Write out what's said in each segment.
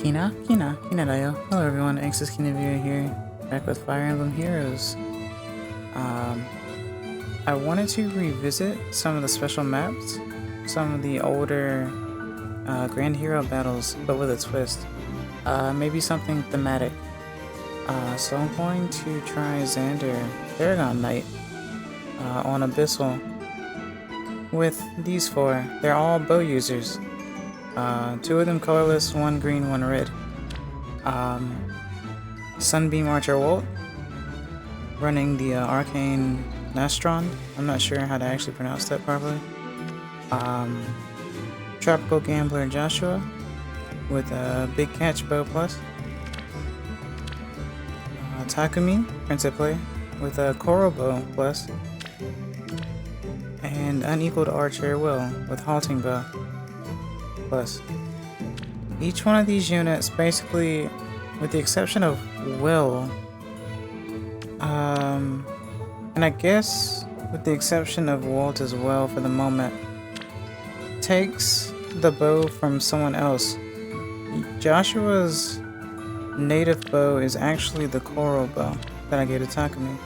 Kina Dayo. Hello everyone, kitsunevtuber here, back with Fire Emblem Heroes. I wanted to revisit some of the special maps, some of the older Grand Hero battles, but with a twist. Maybe something thematic. So I'm going to try Xander, Paragon Knight, on Abyssal with these four. They're all bow users. Two of them colorless, one green, one red. Sunbeam Archer Wolt, running the Arcane Nastron. I'm not sure how to actually pronounce that properly. Tropical Gambler Joshua with a Big Catch Bow Plus. Takumi, Prince at Play, with a Coral Bow Plus. And Unequaled Archer Will with Halting Bow Plus. Each one of these units, basically, with the exception of Will, and I guess with the exception of Walt as well for the moment, takes the bow from someone else. Joshua's native bow is actually the Coral Bow that I gave to Takumi.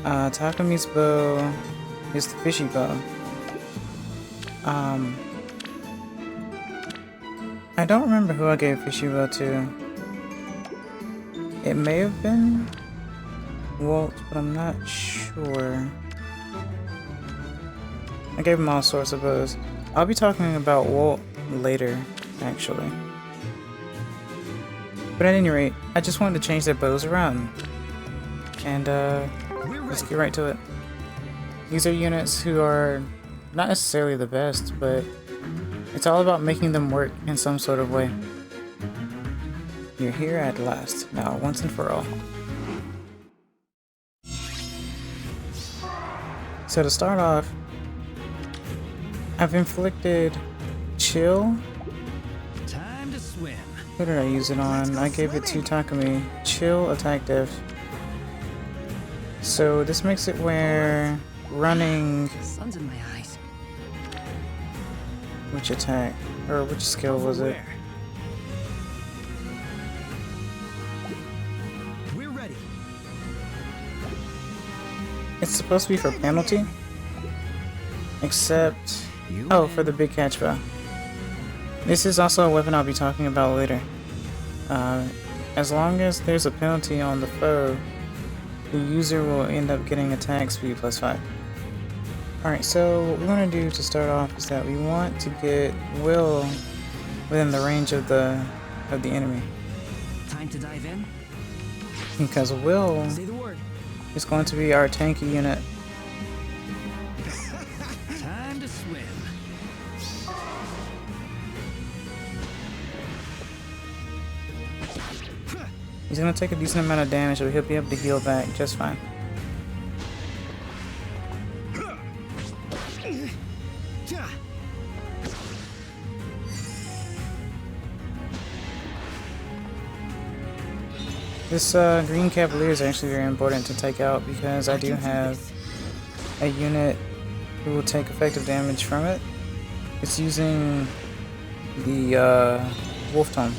Takumi's bow is the Fishy Bow. I don't remember who I gave Fishy Bow to. It may have been Walt, but I'm not sure. I gave him all sorts of bows. I'll be talking about Walt later, actually. But at any rate, I just wanted to change their bows around. And let's get right to it. These are units who are not necessarily the best, but it's all about making them work in some sort of way. You're here at last, now once and for all. So to start off, I've inflicted Chill. Time to swim. Who did I use it on? I gave it to Takumi. Chill, attack def. So this makes it where running... Sun's in my eyes. Which attack? Or which skill was it? We're ready. It's supposed to be for penalty. Except... Oh, for the Big Catch Bow. This is also a weapon I'll be talking about later. As long as there's a penalty on the foe, the user will end up getting attack speed plus 5. Alright, so what we want to do to start off is that we want to get Will within the range of the enemy. Time to dive in. Because Will Say the word. is going to be our tanky unit. Time to swim. He's going to take a decent amount of damage, but he'll be able to heal back just fine. This Green Cavalier is actually very important to take out because I do have a unit who will take effective damage from it. It's using the Wolf Tome,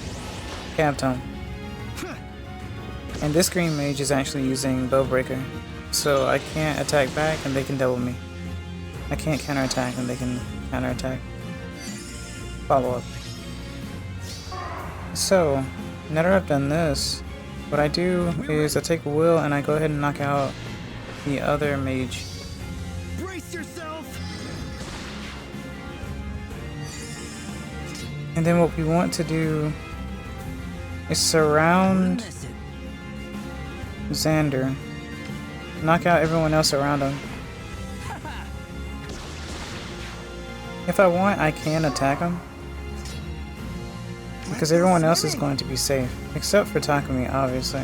Cab Tome. And this Green Mage is actually using Bowbreaker, so I can't attack back and they can double me. I can't counterattack and they can counterattack. Follow up. So, now that I've done this, what I do is I take Will and I go ahead and knock out the other mage. Brace yourself. And then what we want to do is surround Xander. Knock out everyone else around him. If I want, I can attack him. Because everyone else is going to be safe. Except for Takumi, obviously.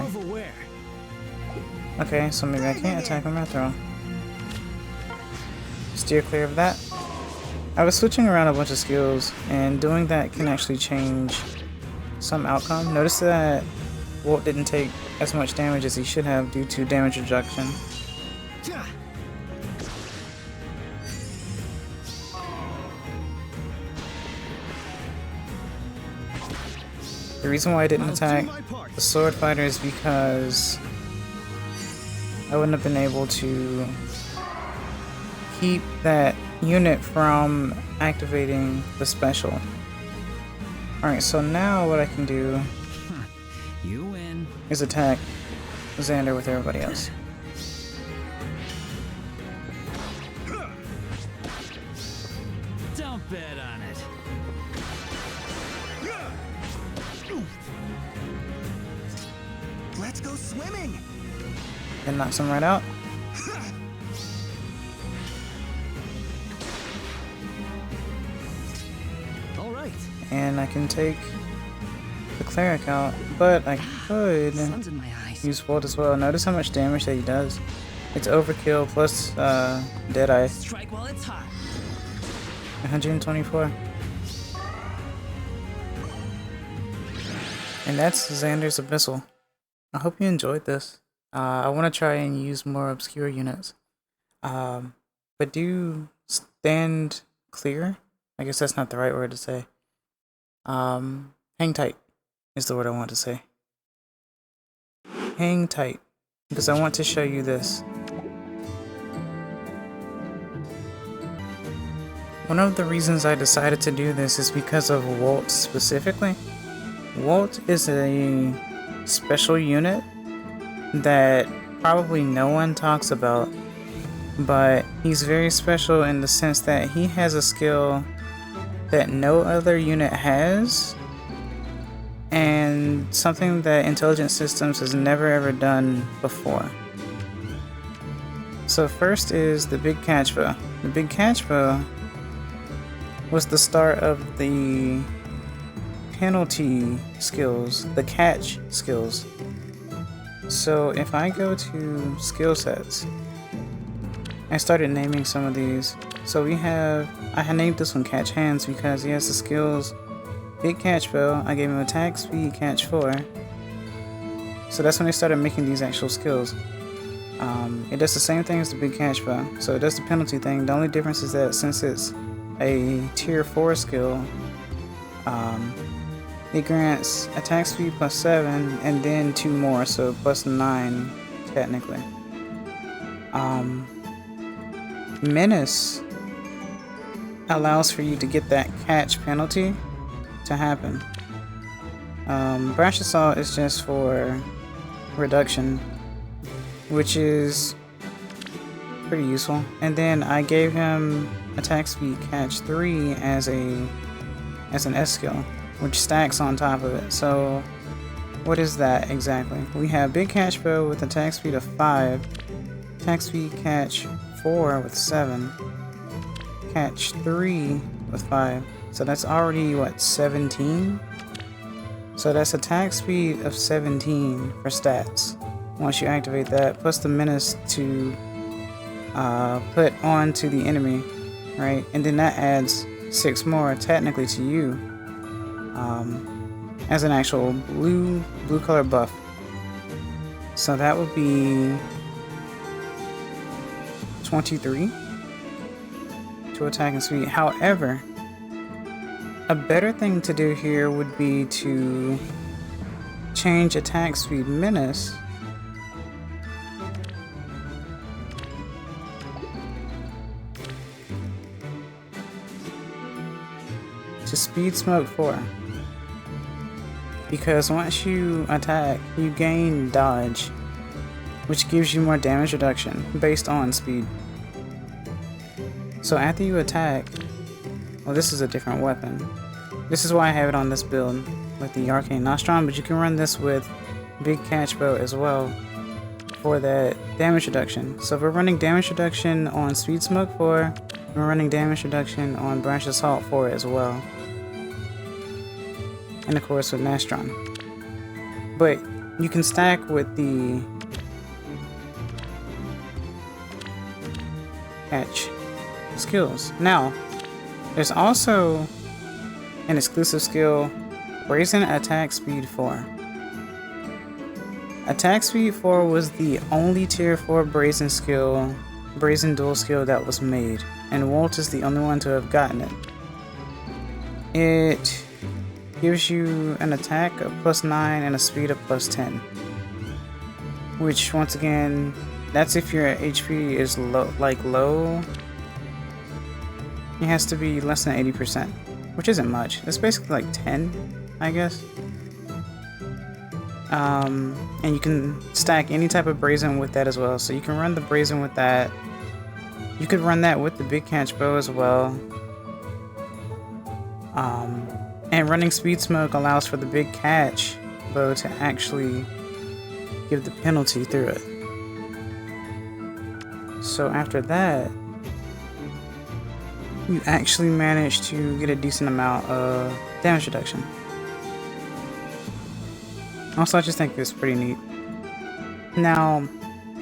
Okay, so maybe I can't attack him after all. Steer clear of that. I was switching around a bunch of skills, and doing that can actually change some outcome. Notice that Walt didn't take as much damage as he should have due to damage reduction. The reason why I didn't I'll attack do my part. the sword fighter is because I wouldn't have been able to keep that unit from activating the special. Alright, so now what I can do You win. is attack Xander with everybody else. Don't bet on it. Let's go swimming. And knocks him right out. All right. And I can take the cleric out, but I could Sun's in my eyes. use Volt as well. Notice how much damage that he does. It's overkill plus Deadeye. Strike while it's hot. 124. And that's Xander's Abyssal. I hope you enjoyed this. I want to try and use more obscure units. But do stand clear. I guess that's not the right word to say. Hang tight is the word I want to say. Hang tight. Because I want to show you this. One of the reasons I decided to do this is because of Walt specifically. Walt is a special unit that probably no one talks about, but he's very special in the sense that he has a skill that no other unit has, and something that Intelligent Systems has never ever done before. So first is the Big Catch Bow. The Big Catch Bow was the start of the penalty skills, the catch skills. So if I go to skill sets, I started naming some of these. So we have, I had named this one Catch Hands because he has the skills Big Catch Bow. I gave him attack speed, catch 4. So that's when I started making these actual skills. It does the same thing as the Big Catch Bow. So it does the penalty thing. The only difference is that since it's a tier 4 skill, it grants attack speed plus 7 and then 2 more, so plus 9 technically. Menace allows for you to get that catch penalty to happen. Brash Assault is just for reduction, which is pretty useful. And then I gave him attack speed catch 3 as an S skill, which stacks on top of it. So what is that exactly? We have Big Catch Bow with attack speed of 5, attack speed catch 4 with 7, catch 3 with 5. So that's already what, 17? So that's attack speed of 17 for stats once you activate that, plus the menace to put onto the enemy, right? And then that adds 6 more technically to you as an actual blue color buff. So that would be 23 to attack and speed. However, a better thing to do here would be to change attack speed menace to speed smoke 4. Because once you attack, you gain dodge, which gives you more damage reduction based on speed. So after you attack, well, this is a different weapon. This is why I have it on this build with the Arcane Nostrum, but you can run this with Big Catch Bow as well for that damage reduction. So if we're running damage reduction on Speed Smoke 4, we're running damage reduction on Brash Assault 4 as well. And of course with Nastron. But you can stack with the catch skills. Now, there's also an exclusive skill, Brazen Attack Speed 4. Attack Speed 4 was the only tier 4 Brazen skill, Brazen dual skill that was made, and Walt is the only one to have gotten it. It gives you an attack of +9 and a speed of +10. Which, once again, that's if your HP is low, low. It has to be less than 80%, which isn't much. It's basically like 10, I guess. And you can stack any type of brazen with that as well. So you can run the brazen with that. You could run that with the big catch bow as well. And running speed smoke allows for the big catch bow to actually give the penalty through it. So after that, you actually manage to get a decent amount of damage reduction. Also, I just think it's pretty neat. Now,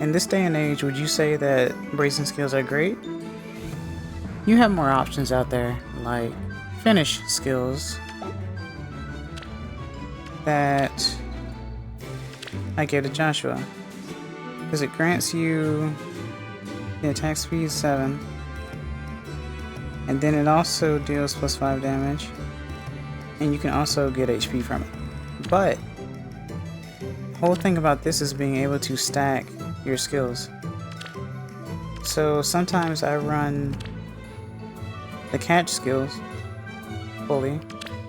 in this day and age, would you say that brazen skills are great? You have more options out there, like finish skills that I gave to Joshua, because it grants you the attack speed 7, and then it also deals +5 damage, and you can also get HP from it. But the whole thing about this is being able to stack your skills. So sometimes I run the catch skills fully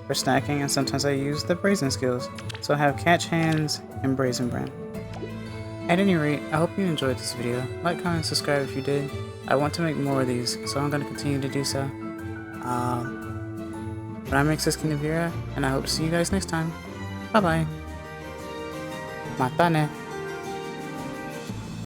for stacking, and sometimes I use the brazen skills. So I have catch hands and brazen brand. At any rate, I hope you enjoyed this video. Like, comment, subscribe if you did. I want to make more of these, so I'm going to continue to do so. But I'm kitsunevtuber, and I hope to see you guys next time. Bye bye. Matane.